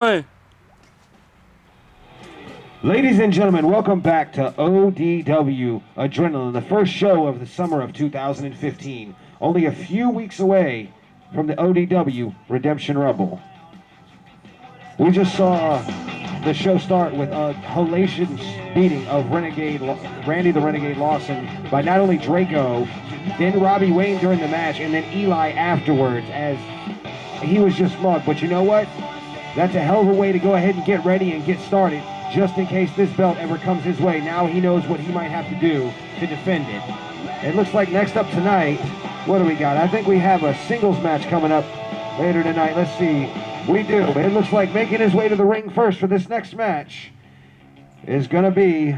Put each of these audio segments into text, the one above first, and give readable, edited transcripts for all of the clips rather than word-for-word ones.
Hey. Ladies and gentlemen, welcome back to ODW Adrenaline, the first show of the summer of 2015. Only a few weeks away from the ODW Redemption Rumble. We just saw the show start with a hellacious beating of Randy the Renegade Lawson by not only Draco, then Robbie Wayne during the match, and then Eli afterwards, as he was just mugged. But you know what? That's a hell of a way to go ahead and get ready and get started, just in case this belt ever comes his way. Now he knows what he might have to do to defend it. It looks like next up tonight, what do we got? I think we have a singles match coming up later tonight. Let's see. We do. It looks like making his way to the ring first for this next match is going to be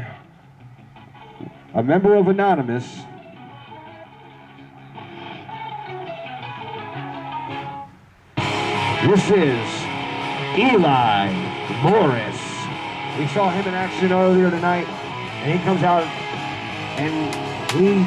a member of Anonymous. This is Eli Morris. We saw him in action earlier tonight, and he comes out and he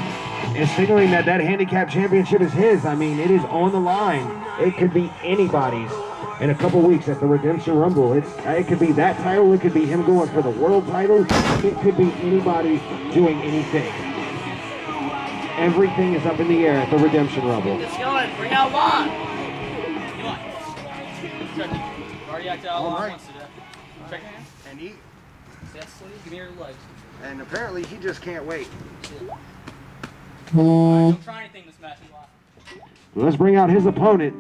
is signaling that that handicap championship is his. I mean, it is on the line. It could be anybody's in a couple weeks at the Redemption Rumble. It could be that title. It could be him going for the world title. It could be anybody doing anything. Everything is up in the air at the Redemption Rumble. Let's go. Bring out Juan. Already acted out Juan wants to do. Check your hands. And he, Give me your legs. and apparently he just can't wait. Don't try anything this match, Eli. Let's bring out his opponent,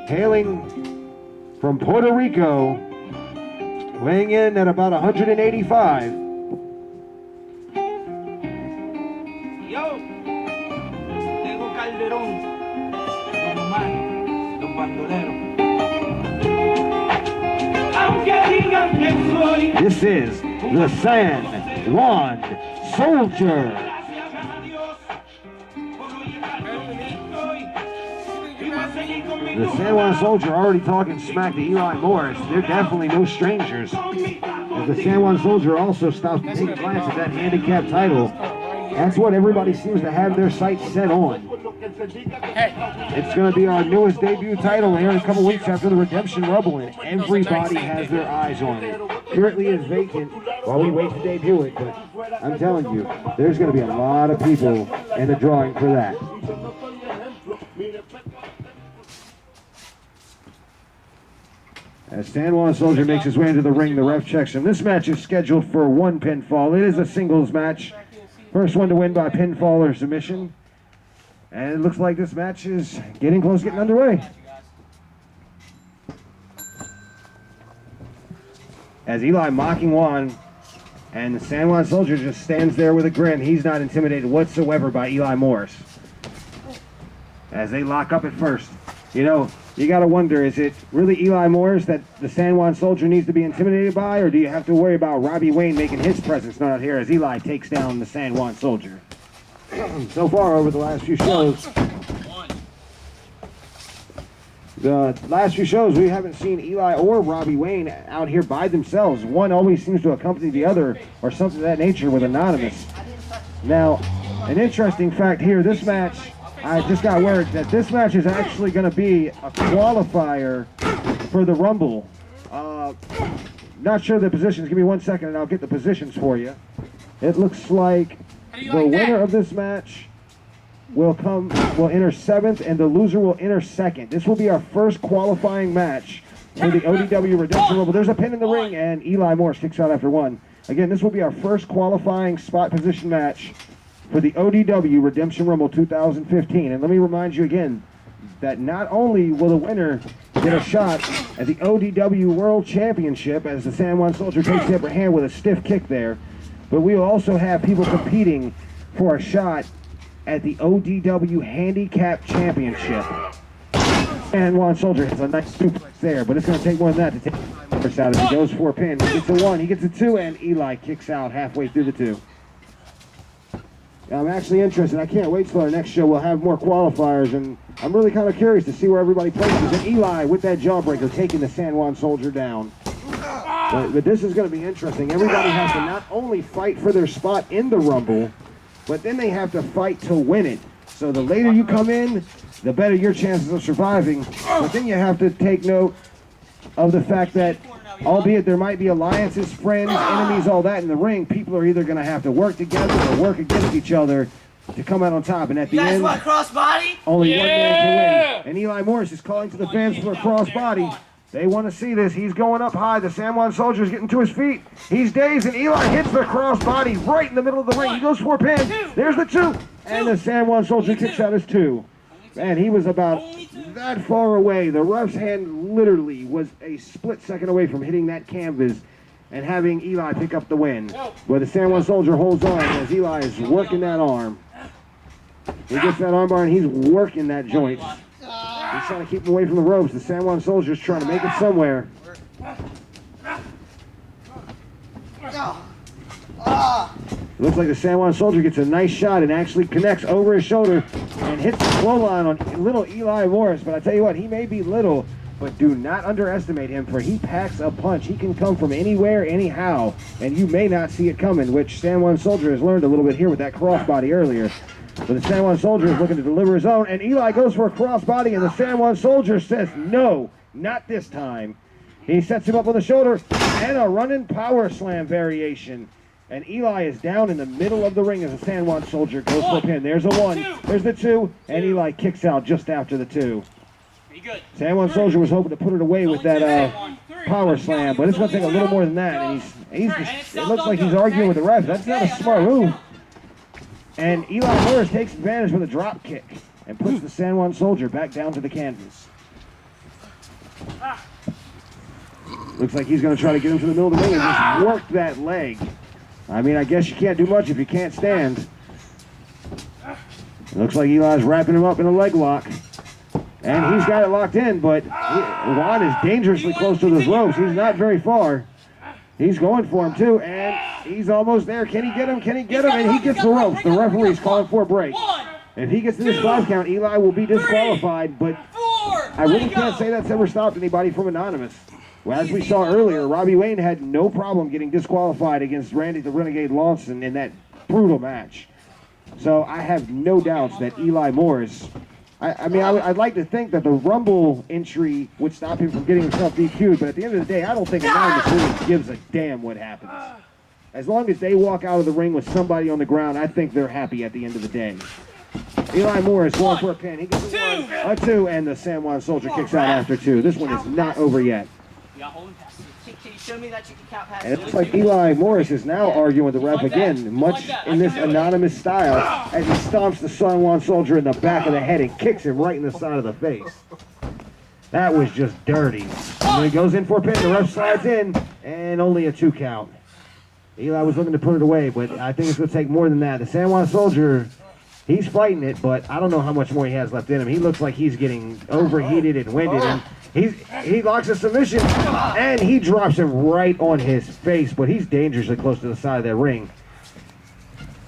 hailing from Puerto Rico, weighing in at about 185. Yo, Diego Calderón, normal, los bandoleros. This is the San Juan Soldier. The San Juan Soldier already talking smack to Eli Morris. They're definitely no strangers. As the San Juan Soldier also stops to take a glance at that handicap title. That's what everybody seems to have their sights set on. It's going to be our newest debut title here in a couple weeks after the Redemption Rumble, and everybody has their eyes on it. Currently it's vacant while we wait to debut it, but I'm telling you, there's going to be a lot of people in the drawing for that. As San Juan Soldier makes his way into the ring, the ref checks him. This match is scheduled for one pinfall. It is a singles match. First one to win by pinfall or submission. And it looks like this match is getting underway. As Eli mocking Juan, and the San Juan Soldier just stands there with a grin. He's not intimidated whatsoever by Eli Morris. As they lock up at first. You know, you got to wonder, is it really Eli Morris that the San Juan Soldier needs to be intimidated by, or do you have to worry about Robbie Wayne making his presence known out here as Eli takes down the San Juan Soldier? So far over the last few shows, we haven't seen Eli or Robbie Wayne out here by themselves. One always seems to accompany the other or something of that nature with Anonymous. Now, an interesting fact here, this match, I just got word that this match is actually going to be a qualifier for the Rumble. Not sure the positions. Give me 1 second and I'll get the positions for you. It looks like the winner of this match will enter 7th and the loser will enter 2nd. This will be our first qualifying match for the ODW Redemption Rumble. There's a pin in the ring and Eli Morris kicks out after one. Again, this will be our first qualifying spot position match for the ODW Redemption Rumble 2015. And let me remind you again that not only will the winner get a shot at the ODW World Championship as the San Juan Soldier takes the upper hand with a stiff kick there, but we will also have people competing for a shot at the ODW Handicap Championship. San Juan Soldier has a nice suplex there, but it's going to take more than that to take Morris out. As he goes for a pin, he gets a 1, he gets a 2, and Eli kicks out halfway through the 2. I'm actually interested. I can't wait till our next show. We'll have more qualifiers, and I'm really kind of curious to see where everybody places. And Eli, with that jawbreaker, taking the San Juan Soldier down. But this is going to be interesting. Everybody has to not only fight for their spot in the Rumble, but then they have to fight to win it. So the later you come in, the better your chances of surviving. But then you have to take note of the fact that, albeit there might be alliances, friends, enemies, all that in the ring, people are either going to have to work together or work against each other to come out on top. And at the You guys end, want crossbody? only one man can win. And Eli Morris is calling to the fans for a crossbody. They want to see this. He's going up high. The San Juan Soldier's getting to his feet. He's dazed, and Eli hits the crossbody right in the middle of the ring. He goes for a pin. There's the 2. And the San Juan Soldier kicks out his 2. Man, he was about that far away. The ref's hand literally was a split second away from hitting that canvas and having Eli pick up the win. But the San Juan Soldier holds on as Eli is working that arm. He gets that armbar and he's working that joint. He's trying to keep him away from the ropes. The San Juan Soldier's trying to make it somewhere. Looks like the San Juan Soldier gets a nice shot and actually connects over his shoulder and hits the slow line on little Eli Morris. But I tell you what, he may be little, but do not underestimate him, for he packs a punch. He can come from anywhere, anyhow, and you may not see it coming, which San Juan Soldier has learned a little bit here with that crossbody earlier. But the San Juan Soldier is looking to deliver his own, and Eli goes for a crossbody, and the San Juan Soldier says, no, not this time. He sets him up on the shoulder, and a running power slam variation. And Eli is down in the middle of the ring as the San Juan Soldier goes for a pin. There's a 1, there's the 2, and Eli kicks out just after the 2. San Juan Soldier was hoping to put it away with that power slam, but it's going to take a little more than that. And it looks like he's arguing with the ref. That's not a smart move. And Eli Morris takes advantage with a drop kick and puts the San Juan Soldier back down to the canvas. Looks like he's going to try to get him to the middle of the ring and just work that leg. I mean, I guess you can't do much if you can't stand. Looks like Eli's wrapping him up in a leg lock. And he's got it locked in, but Juan is dangerously close to those ropes. He's not very far. He's going for him, too, and he's almost there. Can he get him? Can he get him? And he gets the ropes. The referee's calling for a break. If he gets to this 5 count, Eli will be disqualified, but I really can't say that's ever stopped anybody from Anonymous. Well, as we saw earlier, Robbie Wayne had no problem getting disqualified against Randy the Renegade Lawson in that brutal match. So I have no doubts that Eli Morris, I'd like to think that the Rumble entry would stop him from getting himself DQ'd, but at the end of the day, I don't think Anonymous really gives a damn what happens. As long as they walk out of the ring with somebody on the ground, I think they're happy at the end of the day. Eli Morris going for a pin. He gets a 2, and the San Juan Soldier kicks out after 2. This one is not over yet. Can you show me that you can count past? And it looks like Eli Morris is now arguing with the ref again, much in this Anonymous style, as he stomps the San Juan Soldier in the back of the head and kicks him right in the side of the face. That was just dirty. And he goes in for a pin, the ref slides in, and only a 2 count. Eli was looking to put it away, but I think it's going to take more than that. The San Juan Soldier, he's fighting it, but I don't know how much more he has left in him. He looks like he's getting overheated and winded, and he locks a submission, and he drops him right on his face, but he's dangerously close to the side of that ring.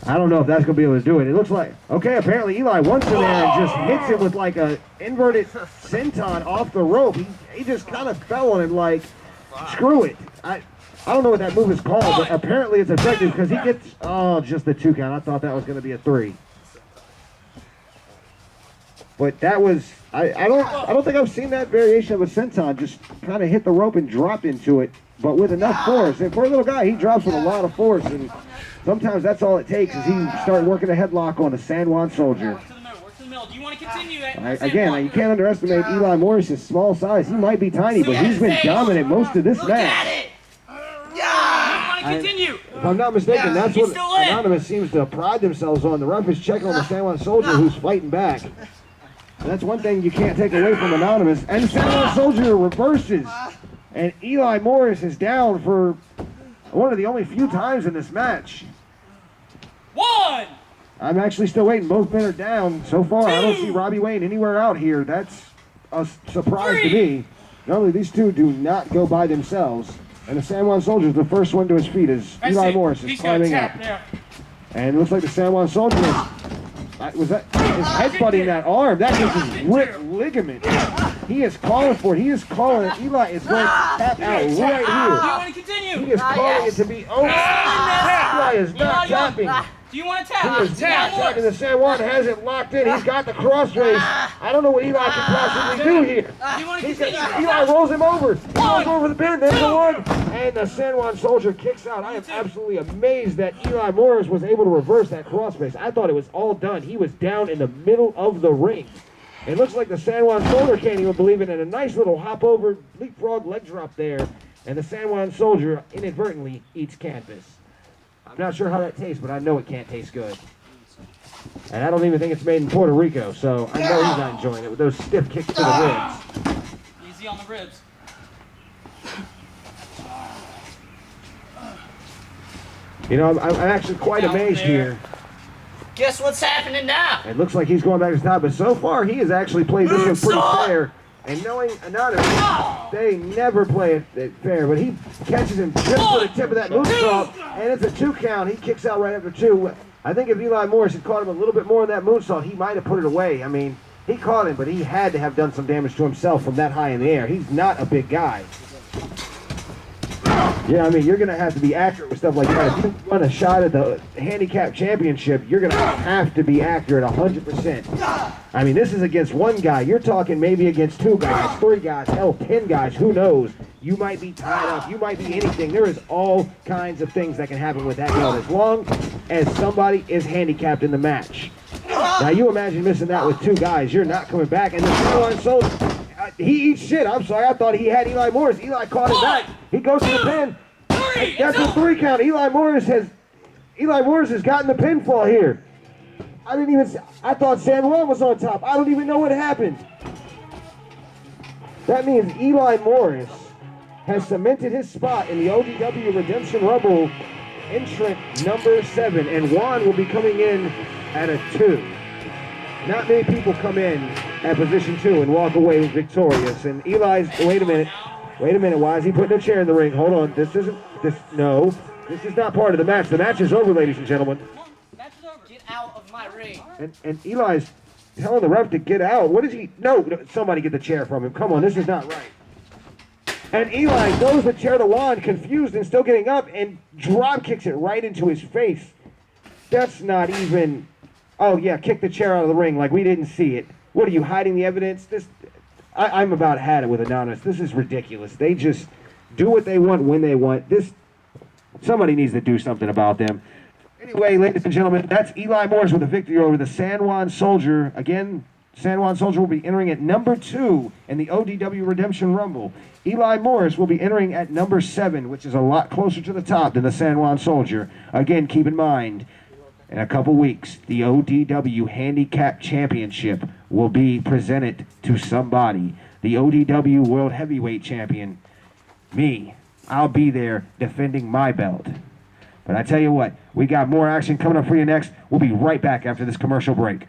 I don't know if that's going to be able to do it. It looks like, okay, apparently Eli wants him there and just hits him with like a inverted senton off the rope. He just kind of fell on him like, screw it. I don't know what that move is called, but apparently it's effective because he gets, just the 2 count. I thought that was going to be a 3. But that was, I don't think I've seen that variation of a senton just kind of hit the rope and drop into it, but with enough force. And for a little guy, he drops with a lot of force, and sometimes that's all it takes is he start working a headlock on the San Juan Soldier. Work to the middle. Do you want to continue that? Again, you can't underestimate Eli Morris' small size. He might be tiny, but he's been dominant most of this match. Continue. If I'm not mistaken, that's what Anonymous seems to pride themselves on. The ref is checking on the San Juan Soldier who's fighting back. And that's one thing you can't take away from Anonymous. And the San Juan Soldier reverses. And Eli Morris is down for one of the only few times in this match. 1. I'm actually still waiting. Both men are down. So far, I don't see Robbie Wayne anywhere out here. That's a surprise to me. Normally, these two do not go by themselves. And the San Juan Soldier is the first one to his feet as Eli Morris is climbing up. And it looks like the San Juan Soldier is headbutting that arm. That just is ripped ligament. He is calling for it. He is calling it. Eli is going to tap out right Do you here. want to continue? He is calling it to be over. Eli is not tapping. Do you want to He tap? is not tapping. The San Juan has it locked in. He's got the cross race. I don't know what Eli can possibly do here. Do you want to continue? Eli rolls him over. He rolls over the pin. There's the one. And the San Juan Soldier kicks out. I am absolutely amazed that Eli Morris was able to reverse that cross race. I thought it was all done. He was down in the middle of the ring. It looks like the San Juan Soldier can't even believe it. And a nice little hop over leapfrog leg drop there. And the San Juan Soldier inadvertently eats canvas. I'm not sure how that tastes, but I know it can't taste good. And I don't even think it's made in Puerto Rico, so I know he's not enjoying it with those stiff kicks to the ribs. Easy on the ribs. You know, I'm actually quite amazed here. Guess what's happening now? It looks like he's going back to the top, but so far he has actually played this one pretty fair. And knowing Anonymous, they never play it fair, but he catches him just for the tip of that moonsault, and it's a 2 count. He kicks out right after 2. I think if Eli Morris had caught him a little bit more in that moonsault, he might have put it away. I mean, he caught him, but he had to have done some damage to himself from that high in the air. He's not a big guy. Yeah, I mean, you're going to have to be accurate with stuff like that. If you run a shot at the handicap championship, you're going to have to be accurate 100%. I mean, this is against one guy. You're talking maybe against 2 guys, 3 guys, hell, 10 guys. Who knows? You might be tied up. You might be anything. There is all kinds of things that can happen with that belt as long as somebody is handicapped in the match. Now, you imagine missing that with 2 guys. You're not coming back. And the San Juan Soldier, he eats shit. I'm sorry. I thought he had Eli Morris. Eli caught him back. He goes to the pin. That's a 3 count. Eli Morris has gotten the pinfall here. I thought San Juan was on top. I don't even know what happened. That means Eli Morris has cemented his spot in the ODW Redemption Rumble entrant number 7, and Juan will be coming in at a 2. Not many people come in at position 2 and walk away victorious. And Eli's, wait a minute. Why is he putting a chair in the ring? Hold on. This is not part of the match. The match is over, ladies and gentlemen. Match is over. Get out of my ring. And Eli's telling the ref to get out. What is he? No, somebody get the chair from him. Come on, this is not right. And Eli throws the chair to Juan, confused and still getting up, and drop kicks it right into his face. That's not even... Oh, yeah, kick the chair out of the ring like we didn't see it. What, are you hiding the evidence? I'm about had it with Anonymous. This is ridiculous. They just do what they want when they want. Somebody needs to do something about them. Anyway, ladies and gentlemen, that's Eli Morris with a victory over the San Juan Soldier. Again, San Juan Soldier will be entering at number 2 in the ODW Redemption Rumble. Eli Morris will be entering at number 7, which is a lot closer to the top than the San Juan Soldier. Again, keep in mind, in a couple weeks, the ODW Handicap Championship will be presented to somebody. The ODW World Heavyweight Champion, me. I'll be there defending my belt. But I tell you what, we got more action coming up for you next. We'll be right back after this commercial break.